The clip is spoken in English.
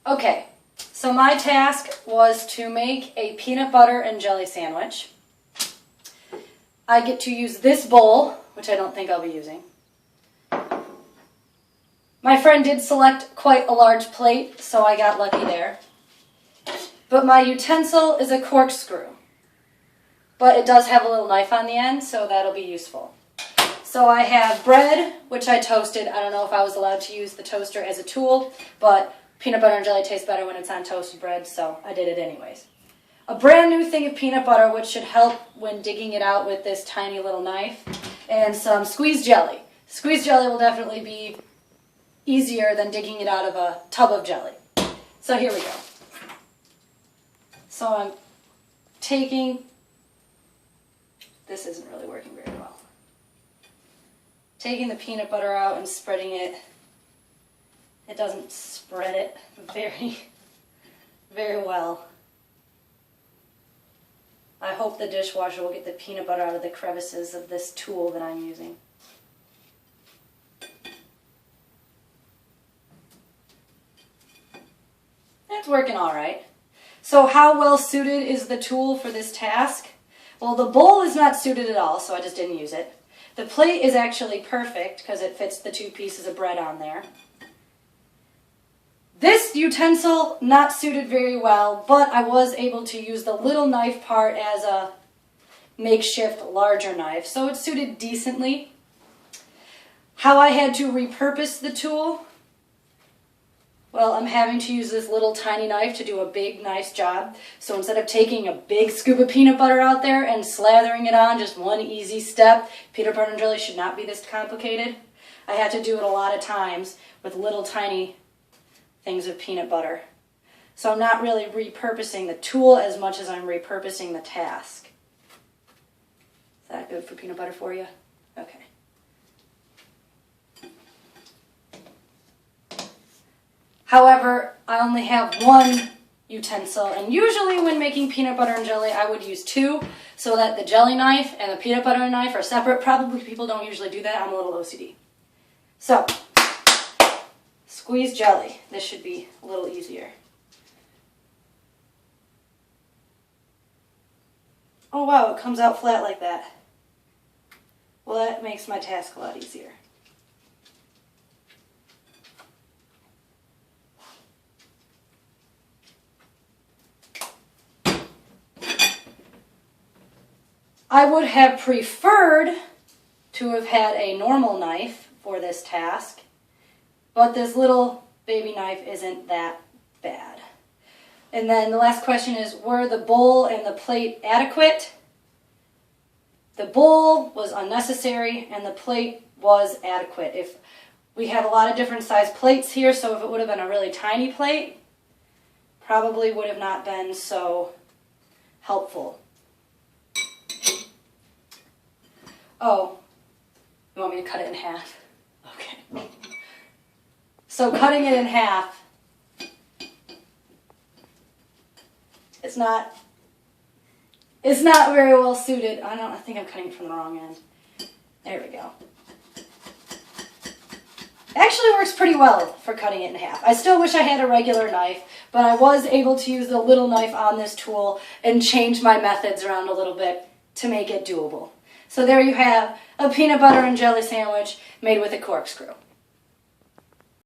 Okay, so my task was to make a peanut butter and jelly sandwich. I get to use this bowl, which I don't think I'll be using. My friend did select quite a large plate, so I got lucky there. But my utensil is a corkscrew. But it does have a little knife on the end, so that'll be useful. So I have bread, which I toasted. I don't know if I was allowed to use the toaster as a tool, but peanut butter and jelly tastes better when it's on toasted bread, so I did it anyways. A brand new thing of peanut butter, which should help when digging it out with this tiny little knife, and some squeezed jelly. Squeezed jelly will definitely be easier than digging it out of a tub of jelly. So here we go. So I'm taking, this isn't really working very well. Taking the peanut butter out and spreading it. It doesn't spread it very well. I hope the dishwasher will get the peanut butter out of the crevices of this tool that I'm using. It's working all right. So how well suited is the tool for this task? Well, the bowl is not suited at all, so I just didn't use it. The plate is actually perfect because it fits the 2 pieces of bread on there. This utensil, not suited very well, but I was able to use the little knife part as a makeshift larger knife, so it suited decently. How I had to repurpose the tool? Well, I'm having to use this little tiny knife to do a big, nice job. So instead of taking a big scoop of peanut butter out there and slathering it on, just one easy step, peanut butter and jelly should not be this complicated. I had to do it a lot of times with little tiny things of peanut butter. So I'm not really repurposing the tool as much as I'm repurposing the task. Is that good for peanut butter for you? Okay. However, I only have one utensil, and usually when making peanut butter and jelly, I would use 2, so that the jelly knife and the peanut butter knife are separate. Probably people don't usually do that. I'm a little OCD. So, squeeze jelly. This should be a little easier. Oh wow, it comes out flat like that. Well, that makes my task a lot easier. I would have preferred to have had a normal knife for this task, but this little baby knife isn't that bad. And then the last question is, were the bowl and the plate adequate? The bowl was unnecessary and the plate was adequate. If we have a lot of different size plates here, so if it would have been a really tiny plate, probably would have not been so helpful. Oh, you want me to cut it in half? Okay. So cutting it in half, it's not very well suited. I think I'm cutting from the wrong end. There we go. Actually works pretty well for cutting it in half. I still wish I had a regular knife, but I was able to use the little knife on this tool and change my methods around a little bit to make it doable. So there you have a peanut butter and jelly sandwich made with a corkscrew.